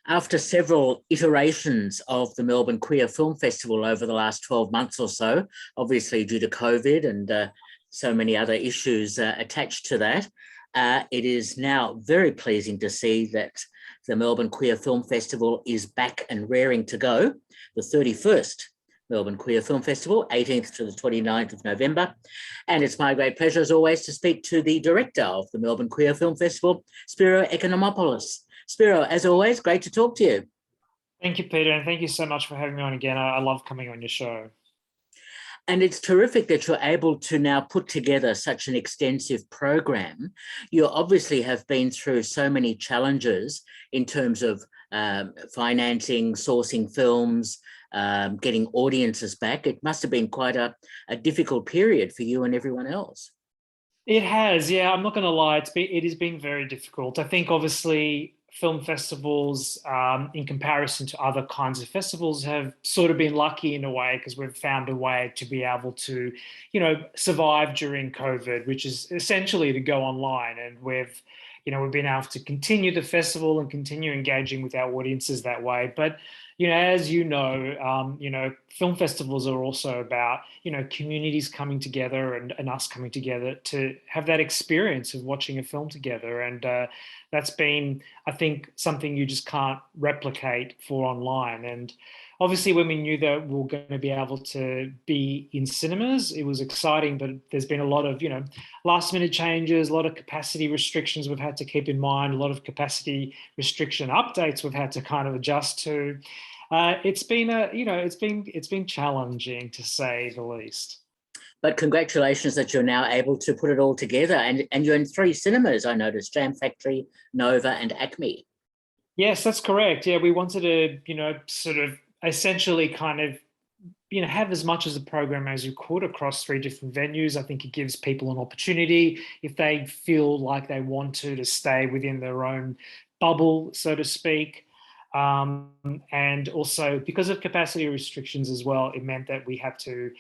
After several iterations of the Melbourne Queer Film Festival over the last 12 months or so, obviously due to COVID and so many other issues attached to that, it is now very pleasing to see that the Melbourne Queer Film Festival is back and raring to go. The 31st Melbourne Queer Film Festival, 18th to the 29th of November. And it's my great pleasure, as always, to speak to the director of the Melbourne Queer Film Festival, Spiro Economopoulos. Spiro, as always, great to talk to you. Thank you, Peter, and thank you so much for having me on again. I love coming on your show. And it's terrific that you're able to now put together such an extensive program. You obviously have been through so many challenges in terms of financing, sourcing films, getting audiences back. It must have been quite a difficult period for you and everyone else. It has, yeah, I'm not going to lie. It has been very difficult. I think obviously film festivals, in comparison to other kinds of festivals, have sort of been lucky in a way because we've found a way to be able to, survive during COVID, which is essentially to go online. And we've been able to continue the festival and continue engaging with our audiences that way. But as film festivals are also about, communities coming together and us coming together to have that experience of watching a film together. And that's been, I think, something you just can't replicate for online. And obviously, when we knew that we were going to be able to be in cinemas, it was exciting, but there's been a lot of, last minute changes, a lot of capacity restrictions we've had to keep in mind, a lot of capacity restriction updates we've had to kind of adjust to. It's been challenging, to say the least. But congratulations that you're now able to put it all together. And you're in 3 cinemas, I noticed, Jam Factory, Nova and Acme. Yes, that's correct. Yeah, we wanted to, sort of essentially kind of, have as much of the program as you could across 3 different venues. I think it gives people an opportunity, if they feel like they want to stay within their own bubble, so to speak. And also because of capacity restrictions as well, it meant that we had to,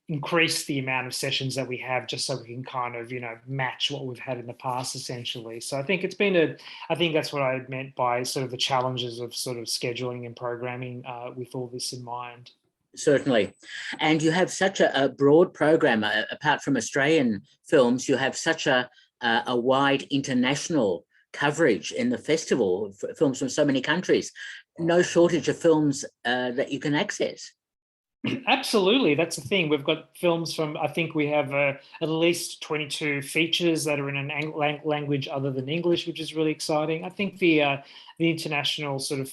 increase the amount of sessions that we have just so we can kind of, match what we've had in the past, essentially. So I think I think that's what I meant by sort of the challenges of sort of scheduling and programming with all this in mind. Certainly. And you have such a broad program, apart from Australian films, you have such a wide international coverage in the festival, films from so many countries. No shortage of films that you can access. Absolutely, that's the thing. We've got films from, I think we have at least 22 features that are in a language other than English, which is really exciting. I think the international sort of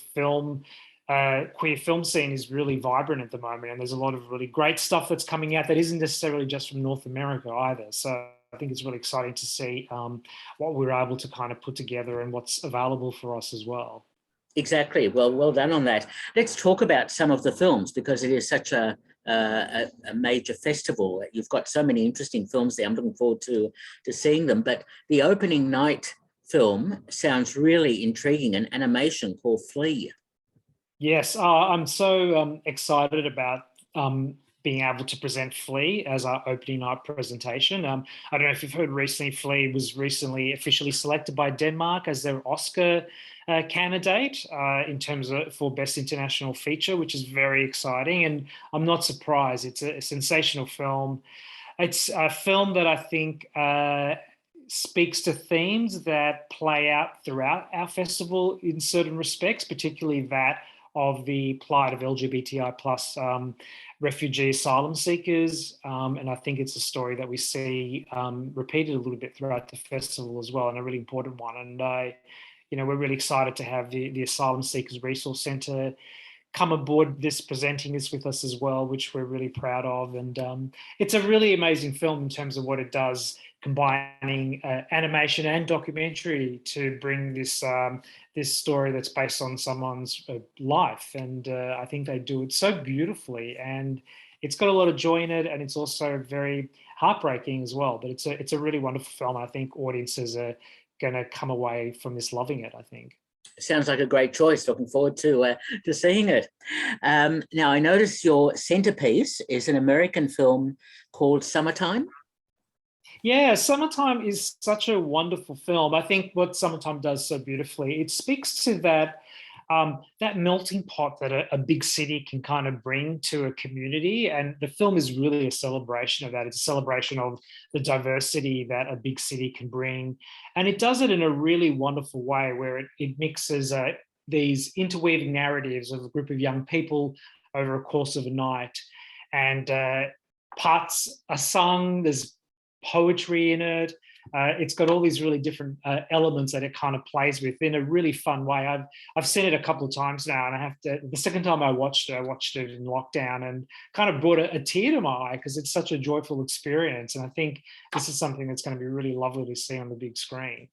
queer film scene is really vibrant at the moment, and there's a lot of really great stuff that's coming out that isn't necessarily just from North America either. So I think it's really exciting to see what we're able to kind of put together and what's available for us as well. Exactly. Well done on that. Let's talk about some of the films, because it is such a major festival. You've got so many interesting films there. I'm looking forward to seeing them. But the opening night film sounds really intriguing, an animation called Flea. Yes, I'm so excited about being able to present Flea as our opening night presentation. I don't know if you've heard recently, Flea was recently officially selected by Denmark as their Oscar candidate in terms of for Best International Feature, which is very exciting. And I'm not surprised. It's a sensational film. It's a film that I think speaks to themes that play out throughout our festival in certain respects, particularly that of the plight of LGBTI plus refugee asylum seekers. And I think it's a story that we see repeated a little bit throughout the festival as well, and a really important one. And we're really excited to have the Asylum Seekers Resource Centre come aboard presenting this with us as well, which we're really proud of. And it's a really amazing film in terms of what it does, combining animation and documentary to bring this story that's based on someone's life. And I think they do it so beautifully, and it's got a lot of joy in it, and it's also very heartbreaking as well. But it's a really wonderful film. I think audiences are going to come away from this loving it, I think. Sounds like a great choice. Looking forward to seeing it. Now, I notice your centerpiece is an American film called Summertime. Yeah, Summertime is such a wonderful film. I think what Summertime does so beautifully, it speaks to that melting pot that a big city can kind of bring to a community. And the film is really a celebration of that. It's a celebration of the diversity that a big city can bring. And it does it in a really wonderful way where it mixes these interweaving narratives of a group of young people over a course of a night. And parts are sung, there's poetry in it. It's got all these really different elements that it kind of plays with in a really fun way. I've seen it a couple of times now, and I have to. The second time I watched it in lockdown, and kind of brought a tear to my eye because it's such a joyful experience. And I think this is something that's going to be really lovely to see on the big screen.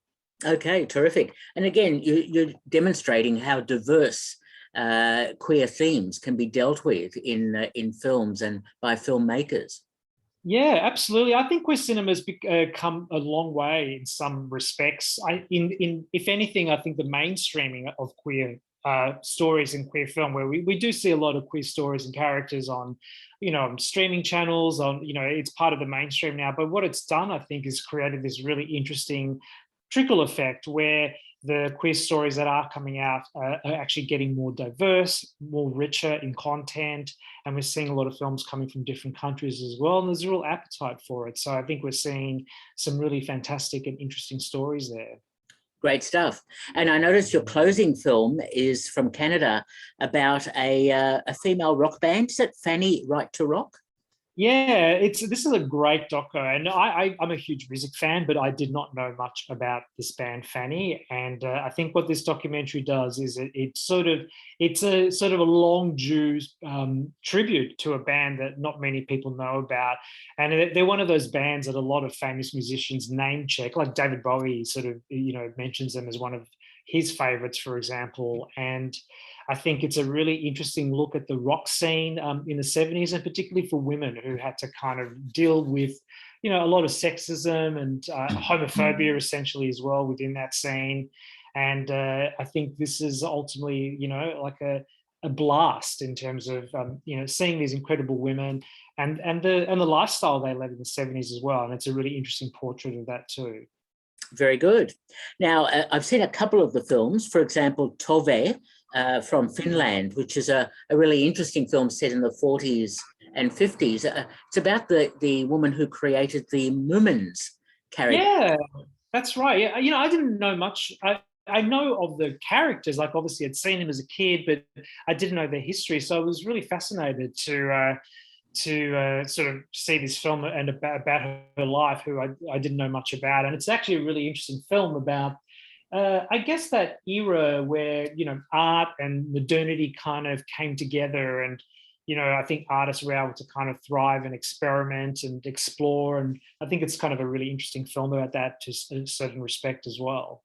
Okay, terrific. And again, you're demonstrating how diverse queer themes can be dealt with in films and by filmmakers. Yeah, absolutely. I think queer cinema's come a long way in some respects. If anything, I think the mainstreaming of queer stories in queer film, where we do see a lot of queer stories and characters on, streaming channels, it's part of the mainstream now. But what it's done, I think, is created this really interesting trickle effect where the queer stories that are coming out are actually getting more diverse, more richer in content. And we're seeing a lot of films coming from different countries as well. And there's a real appetite for it. So I think we're seeing some really fantastic and interesting stories there. Great stuff. And I noticed your closing film is from Canada about a female rock band. Is it Fanny Right to Rock? Yeah, this is a great doco, and I'm a huge music fan, but I did not know much about this band Fanny. And I think what this documentary does is it's a sort of a long due tribute to a band that not many people know about, and they're one of those bands that a lot of famous musicians name check, like David Bowie sort of mentions them as one of his favorites, for example. And I think it's a really interesting look at the rock scene in the 70s, and particularly for women who had to kind of deal with, a lot of sexism and homophobia essentially as well within that scene. And I think this is ultimately, like a blast in terms of, seeing these incredible women and the lifestyle they led in the 70s as well. And it's a really interesting portrait of that too. Very good. Now, I've seen a couple of the films, for example, Tove from Finland, which is a really interesting film set in the 40s and 50s. It's about the woman who created the Moomins character. Yeah, that's right. Yeah, I didn't know much. I know of the characters, like obviously I'd seen him as a kid, but I didn't know their history. So I was really fascinated to sort of see this film and about her life, who I didn't know much about. And it's actually a really interesting film about, I guess, that era where, art and modernity kind of came together. And, I think artists were able to kind of thrive and experiment and explore. And I think it's kind of a really interesting film about that to a certain respect as well.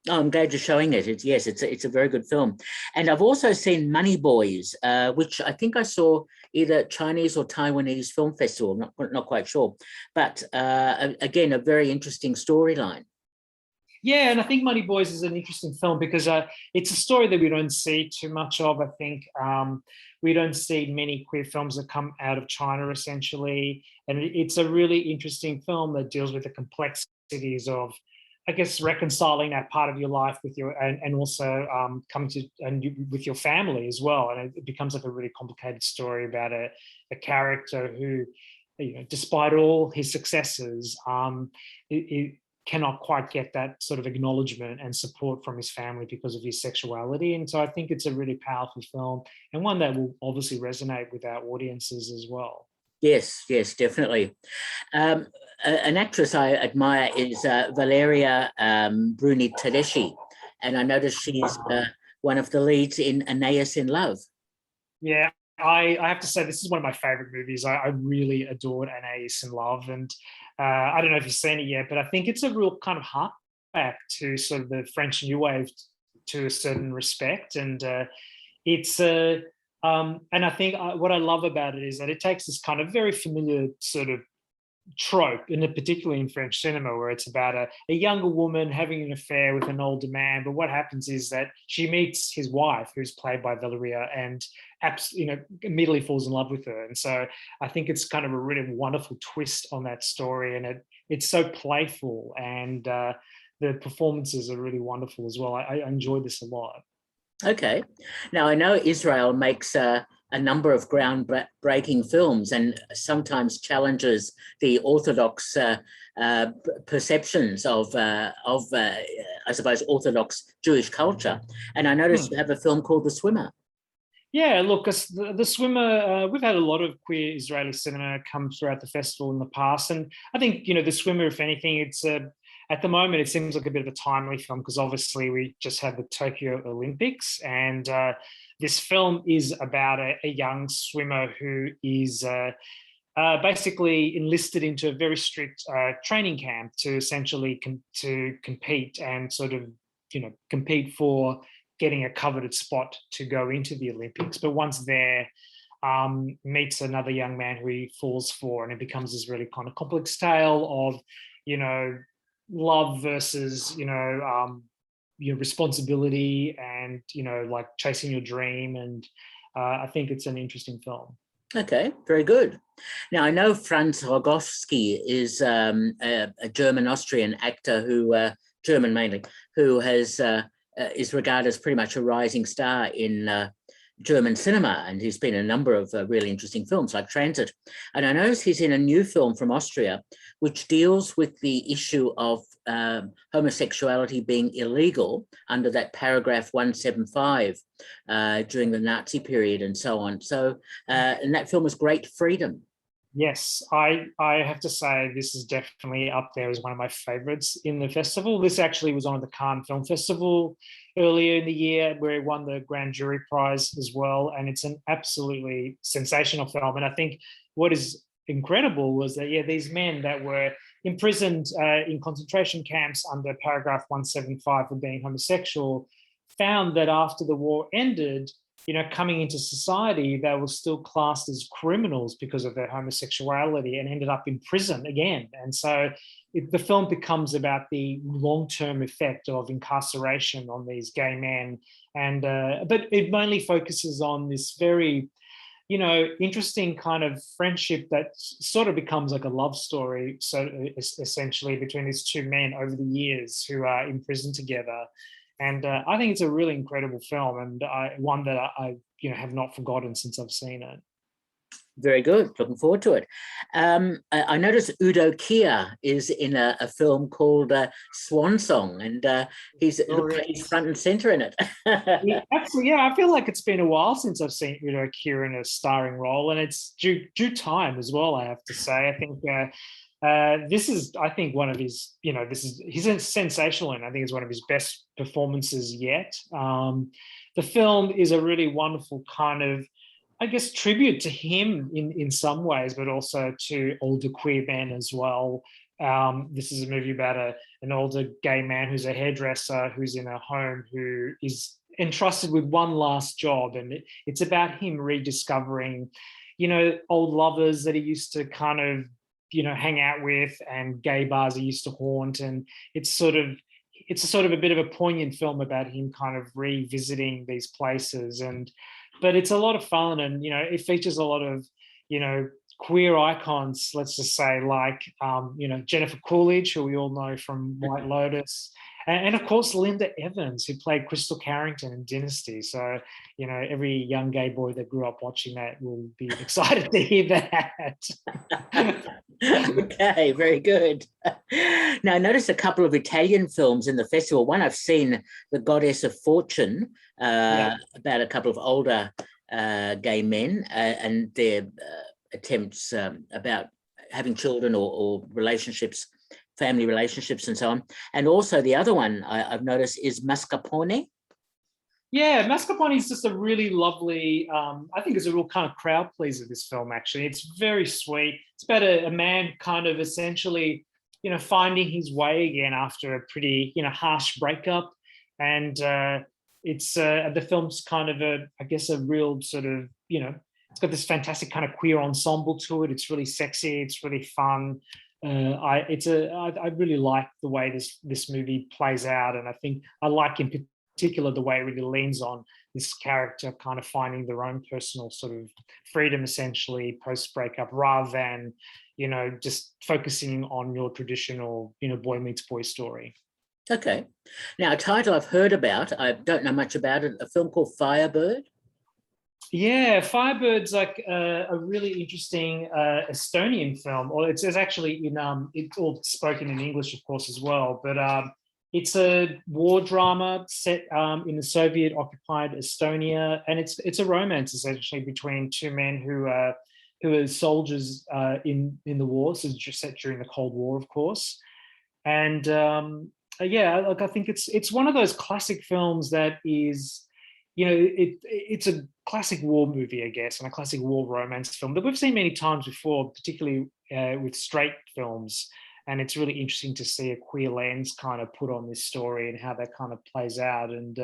Oh, I'm glad you're showing it. It's a very good film. And I've also seen Money Boys, which I think I saw either Chinese or Taiwanese film festival, not quite sure. But again, a very interesting storyline. Yeah, and I think Money Boys is an interesting film because it's a story that we don't see too much of. I think we don't see many queer films that come out of China, essentially. And it's a really interesting film that deals with the complexities of, I guess, reconciling that part of your life with your, and also coming to, with your family as well. And it becomes like a really complicated story about a character who, despite all his successes, it cannot quite get that sort of acknowledgement and support from his family because of his sexuality. And so I think it's a really powerful film, and one that will obviously resonate with our audiences as well. Yes, definitely. An actress I admire is Valeria Bruni Tedeschi, and I noticed she's one of the leads in Aeneas in Love. Yeah, I have to say this is one of my favorite movies. I really adored Aeneas in Love, and I don't know if you've seen it yet, but I think it's a real kind of hark back to sort of the French New Wave to a certain respect, and it's a and I think what I love about it is that it takes this kind of very familiar sort of trope, and particularly in French cinema, where it's about a younger woman having an affair with an older man. But what happens is that she meets his wife, who's played by Valeria, and immediately falls in love with her. And so I think it's kind of a really wonderful twist on that story, and it's so playful, and the performances are really wonderful as well. I enjoyed this a lot. Okay. Now, I know Israel makes a number of groundbreaking films and sometimes challenges the orthodox perceptions of I suppose, Orthodox Jewish culture. And I noticed you have a film called The Swimmer. Yeah, look, the Swimmer, we've had a lot of queer Israeli cinema come throughout the festival in the past. And I think, The Swimmer, if anything, it's at the moment, it seems like a bit of a timely film because obviously we just had the Tokyo Olympics. And this film is about a young swimmer who is basically enlisted into a very strict training camp to essentially to compete and sort of, compete for getting a coveted spot to go into the Olympics. But once there, meets another young man who he falls for, and it becomes this really kind of complex tale of, love versus, your responsibility and, like chasing your dream. And I think it's an interesting film. Okay, very good. Now, I know Franz Rogowski is a German-Austrian actor who, German mainly, who has is regarded as pretty much a rising star in German cinema, and he's been in a number of really interesting films like Transit. And I notice he's in a new film from Austria, which deals with the issue of homosexuality being illegal under that paragraph 175 during the Nazi period and so on. So, and that film is Great Freedom. Yes, I have to say this is definitely up there as one of my favorites in the festival. This actually was on at the Cannes Film Festival earlier in the year, where it won the Grand Jury Prize as well. And it's an absolutely sensational film. And I think what is incredible was that, these men that were imprisoned in concentration camps under paragraph 175 for being homosexual found that after the war ended, coming into society, they were still classed as criminals because of their homosexuality and ended up in prison again. And so the film becomes about the long-term effect of incarceration on these gay men. And but it mainly focuses on this very, interesting kind of friendship that sort of becomes like a love story, so essentially between these two men over the years who are in prison together. And I think it's a really incredible film, and one that I have not forgotten since I've seen it. Very good. Looking forward to it. I noticed Udo Kier is in a film called Swan Song, and he's front and center in it. Actually, I feel like it's been a while since I've seen Udo Kier in a starring role, and it's due time as well, I have to say. I think this is, I think, one of his, he's sensational, and I think it's one of his best performances yet. The film is a really wonderful kind of, I guess, tribute to him in some ways, but also to older queer men as well. This is a movie about an older gay man who's a hairdresser, who's in a home, who is entrusted with one last job. And it's about him rediscovering, old lovers that he used to kind of, hang out with, and gay bars he used to haunt. And it's sort of a bit of a poignant film about him kind of revisiting these places. But it's a lot of fun, and it features a lot of queer icons, let's just say, like Jennifer Coolidge, who we all know from White Lotus, and of course Linda Evans, who played Crystal Carrington in Dynasty. So every young gay boy that grew up watching that will be excited to hear that. Okay, very good. Now, I noticed a couple of Italian films in the festival. One I've seen, The Goddess of Fortune, about a couple of older gay men and their attempts about having children or relationships, family relationships and so on. And also the other one I've noticed is Mascarpone. Yeah, Mascarpone is just a really lovely, I think it's a real kind of crowd pleaser, this film, actually. It's very sweet. It's about a man kind of essentially, finding his way again after a pretty, harsh breakup. And it's the film's kind of a real sort of, it's got this fantastic kind of queer ensemble to it. It's really sexy. It's really fun. I really like the way this movie plays out. And I think I like in particular the way it really leans on this character kind of finding their own personal sort of freedom, essentially, post breakup, rather than just focusing on your traditional, boy meets boy story. Okay. Now, a title I've heard about, I don't know much about it, a film called Firebird. Yeah, Firebird's like a really interesting Estonian film, or it's actually it's all spoken in English, of course, as well. But it's a war drama set in the Soviet-occupied Estonia, and it's a romance essentially between two men who are soldiers in the war, so just set during the Cold War, of course. And yeah, like I think it's one of those classic films that is, it's a classic war movie, I guess, and a classic war romance film that we've seen many times before, particularly with straight films. And it's really interesting to see a queer lens kind of put on this story and how that kind of plays out. And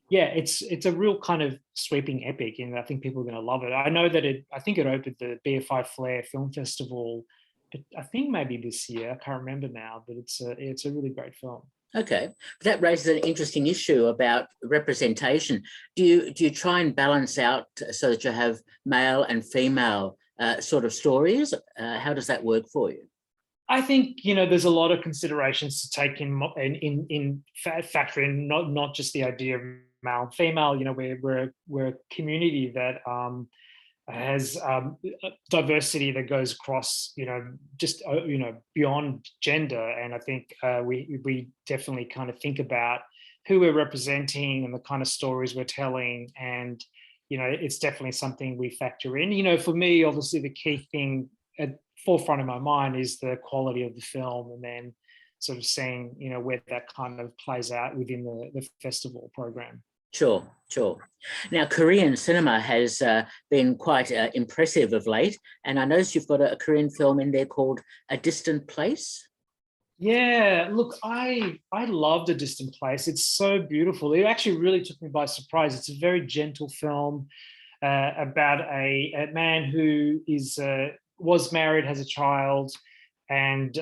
yeah, it's a real kind of sweeping epic, and I think people are going to love it. I know that I think it opened the BFI Flea Film Festival, I think maybe this year. I can't remember now, but it's a really great film. Okay, that raises an interesting issue about representation. Do you try and balance out so that you have male and female sort of stories? How does that work for you? I think there's a lot of considerations to take in factor in, not just the idea of male and female. We're a community that has diversity that goes across, just beyond gender. And I think we definitely kind of think about who we're representing and the kind of stories we're telling. And it's definitely something we factor in. For me, obviously, the key thing at forefront of my mind is the quality of the film, and then sort of seeing where that kind of plays out within the festival program. Sure. Now, Korean cinema has been quite impressive of late, and I noticed you've got a Korean film in there called A Distant Place. Yeah, look, I loved A Distant Place. It's so beautiful. It actually really took me by surprise. It's a very gentle film about a man who was married, has a child, and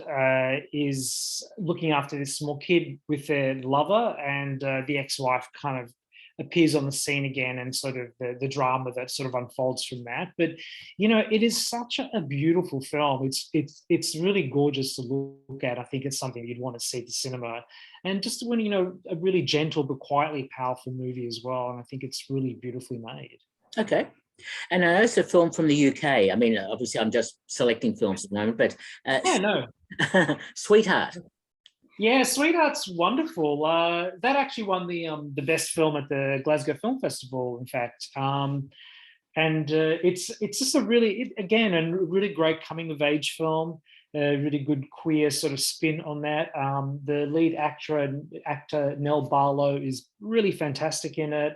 is looking after this small kid with their lover, and the ex-wife kind of appears on the scene again, and sort of the drama that sort of unfolds from that. But it is such a beautiful film. It's really gorgeous to look at. I think it's something you'd want to see at the cinema, and just when a really gentle but quietly powerful movie as well. And I think it's really beautifully made. Okay. And I know it's a film from the UK. I mean, obviously, I'm just selecting films at the moment, but Yeah, no. Sweetheart. Yeah, Sweetheart's wonderful. That actually won the best film at the Glasgow Film Festival, in fact. And it's just a really great coming of age film. A really good queer sort of spin on that. The lead actor Nell Barlow is really fantastic in it.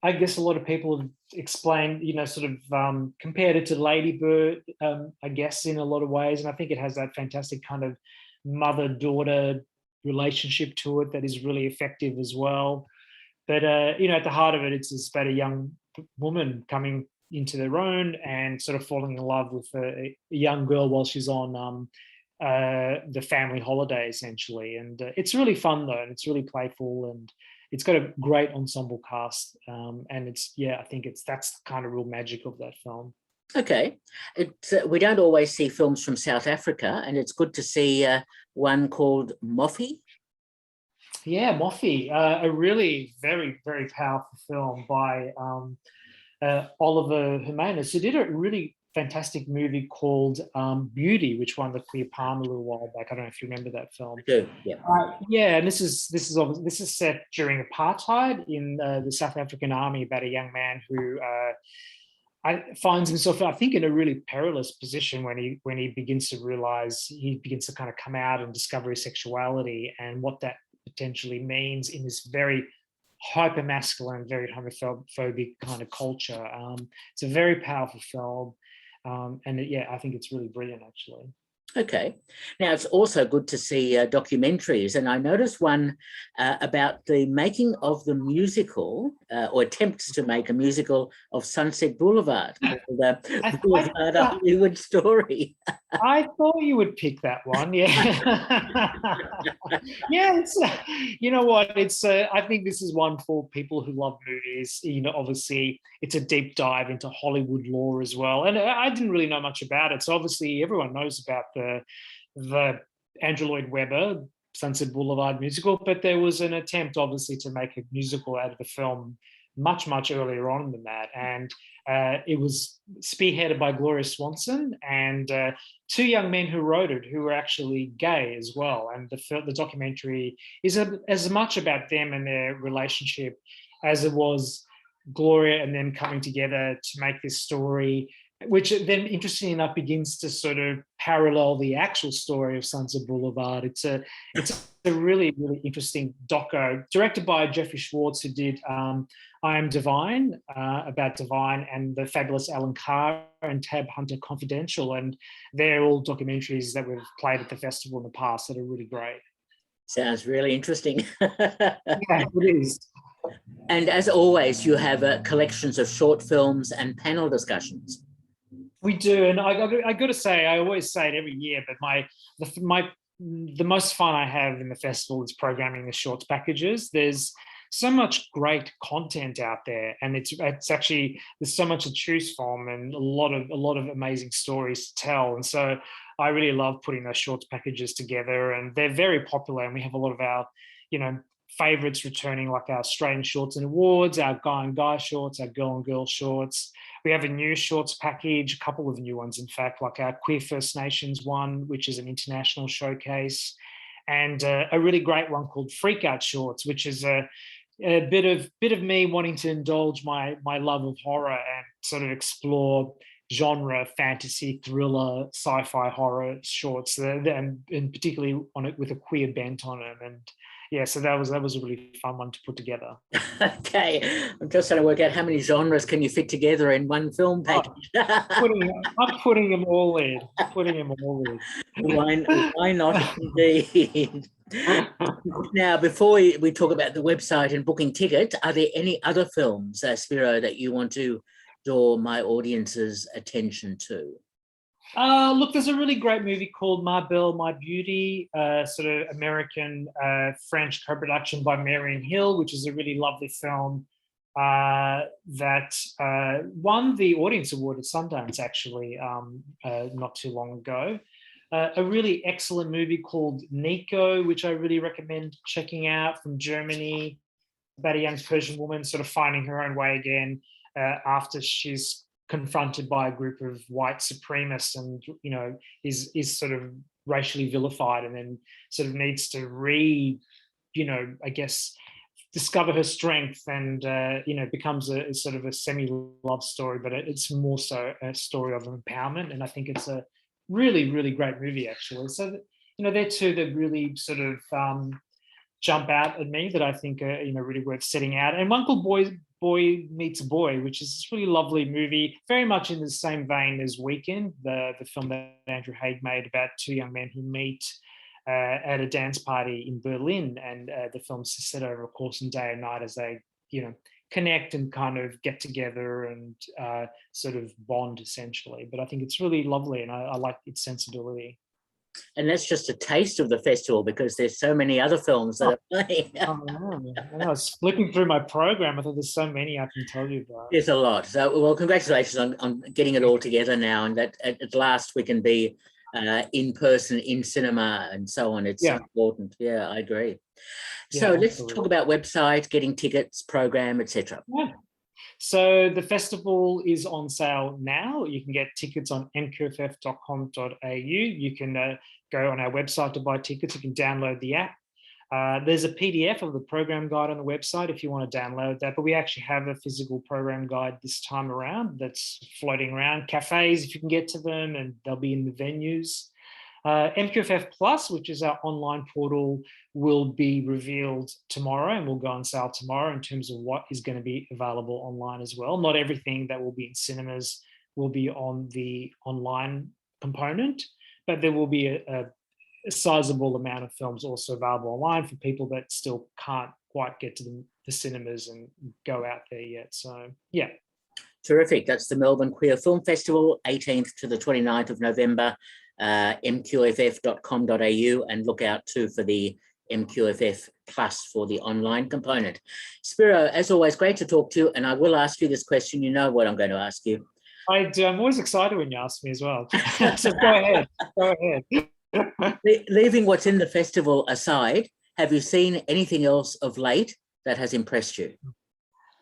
I guess a lot of people have explained, sort of compared it to Lady Bird, I guess, in a lot of ways. And I think it has that fantastic kind of mother-daughter relationship to it that is really effective as well. But, at the heart of it, it's about a young woman coming into their own and sort of falling in love with a young girl while she's on the family holiday, essentially. And it's really fun, though, and it's really playful, and it's got a great ensemble cast. And I think that's the kind of real magic of that film. Okay. We don't always see films from South Africa, and it's good to see one called Moffy. Yeah, Moffy, a really very, very powerful film by Oliver Jimenez, who did a really fantastic movie called Beauty, which won the Clear Palm a little while back. I don't know if you remember that film. I do, yeah. Yeah, and this is set during apartheid in the South African Army, about a young man who finds himself, I think, in a really perilous position when he begins to realize, he begins to kind of come out and discover his sexuality and what that potentially means in this very hyper masculine, very homophobic kind of culture. It's a very powerful film, and I think it's really brilliant, actually. Okay. Now, it's also good to see documentaries, and I noticed one about the making of the musical, or attempts to make a musical of Sunset Boulevard, called Boulevard, a Hollywood Story. I thought you would pick that one. Yeah. Yeah, it's, you know what? It's, I think this is one for people who love movies. You know, obviously it's a deep dive into Hollywood lore as well. And I didn't really know much about it. So obviously everyone knows about the Andrew Lloyd Webber Sunset Boulevard musical, but there was an attempt obviously to make a musical out of the film much earlier on than that. And it was spearheaded by Gloria Swanson and two young men who wrote it, who were actually gay as well. And the documentary is as much about them and their relationship as it was Gloria and them coming together to make this story, which then, interestingly enough, begins to sort of parallel the actual story of Sunset Boulevard. It's a really interesting doco directed by Jeffrey Schwartz, who did I Am Divine, about Divine, and the fabulous Alan Carr and Tab Hunter Confidential. And they're all documentaries that we've played at the festival in the past that are really great. Sounds really interesting. Yeah, it is. And as always, you have collections of short films and panel discussions. We do, and I got to say, I always say it every year, but the most fun I have in the festival is programming the shorts packages. There's so much great content out there, and it's actually, there's so much to choose from, and a lot of amazing stories to tell. And so I really love putting those shorts packages together, and they're very popular. And we have a lot of our, favorites returning, like our Australian Shorts and Awards, our Guy and Guy shorts, our Girl and Girl shorts. We have a new shorts package, a couple of new ones, in fact, like our Queer First Nations one, which is an international showcase, and a really great one called Freak Out Shorts, which is a bit of me wanting to indulge my love of horror and sort of explore genre, fantasy, thriller, sci-fi horror shorts, and particularly on it with a queer bent on them. And yeah, so that was a really fun one to put together. Okay, I'm just trying to work out how many genres can you fit together in one film package. I'm putting them all in. Why not, indeed? Now, before we talk about the website and booking tickets, are there any other films, Spiro, that you want to draw my audience's attention to? Look, there's a really great movie called Ma Belle, My Beauty, sort of American French co-production by Marion Hill, which is a really lovely film that won the Audience Award at Sundance, actually, not too long ago. A really excellent movie called Nico, which I really recommend checking out, from Germany, about a young Persian woman sort of finding her own way again after she's confronted by a group of white supremacists, and is sort of racially vilified, and then sort of needs to I guess discover her strength, and becomes a sort of a semi-love story, but it's more so a story of empowerment. And I think it's a really great movie, actually. So they're two that really sort of jump out at me, that I think are really worth setting out. And one called Boy Meets Boy, which is this really lovely movie, very much in the same vein as Weekend, the film that Andrew Haig made about two young men who meet at a dance party in Berlin, and the film's set over a course of day and night as they connect and kind of get together and sort of bond, essentially. But I think it's really lovely, and I like its sensibility. And that's just a taste of the festival, because there's so many other films that are playing. I was flipping through my program. I thought there's so many I can tell you about. There's a lot. So, well, congratulations on getting it all together now, and that at last we can be in person, in cinema, and so on. It's so important. Yeah, I agree. So let's talk about website, getting tickets, program, etc. Yeah. So the festival is on sale now. You can get tickets on nqff.com.au. You can go on our website to buy tickets. You can download the app. There's a PDF of the program guide on the website if you want to download that. But we actually have a physical program guide this time around that's floating around. Cafes, if you can get to them, and they'll be in the venues. MQFF Plus, which is our online portal, will be revealed tomorrow, and will go on sale tomorrow in terms of what is going to be available online as well. Not everything that will be in cinemas will be on the online component, but there will be a sizable amount of films also available online for people that still can't quite get to the cinemas and go out there yet. So, yeah. Terrific. That's the Melbourne Queer Film Festival, 18th to the 29th of November, mqff.com.au, and look out too for the MQFF Plus for the online component. Spiro, as always, great to talk to you, and I will ask you this question. You know what I'm going to ask you. I do. I'm always excited when you ask me as well. So go ahead. Go ahead. Leaving what's in the festival aside, have you seen anything else of late that has impressed you?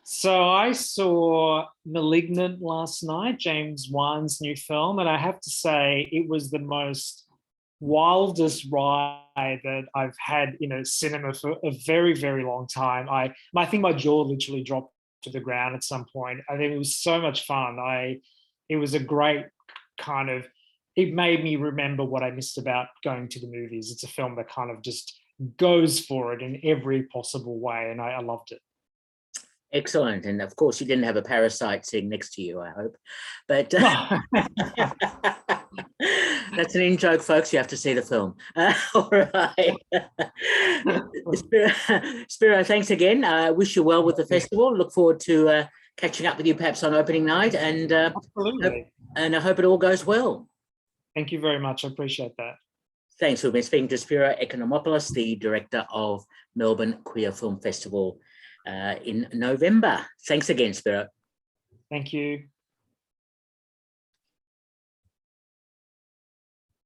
So I saw Malignant last night, James Wan's new film, and I have to say it was the most wildest ride that I've had in a cinema for a very, very long time. I think my jaw literally dropped to the ground at some point. I think it was so much fun. It was a great kind of, it made me remember what I missed about going to the movies. It's a film that kind of just goes for it in every possible way, and I loved it. Excellent. And of course, you didn't have a parasite sitting next to you, I hope. But that's an in-joke, folks. You have to see the film. All right. Spiro, thanks again. I wish you well with the festival. Look forward to catching up with you perhaps on opening night. And Absolutely. And I hope it all goes well. Thank you very much. I appreciate that. Thanks. We've been speaking to Spiro Economopoulos, the director of Melbourne Queer Film Festival in November. Thanks again, Spiro. Thank you.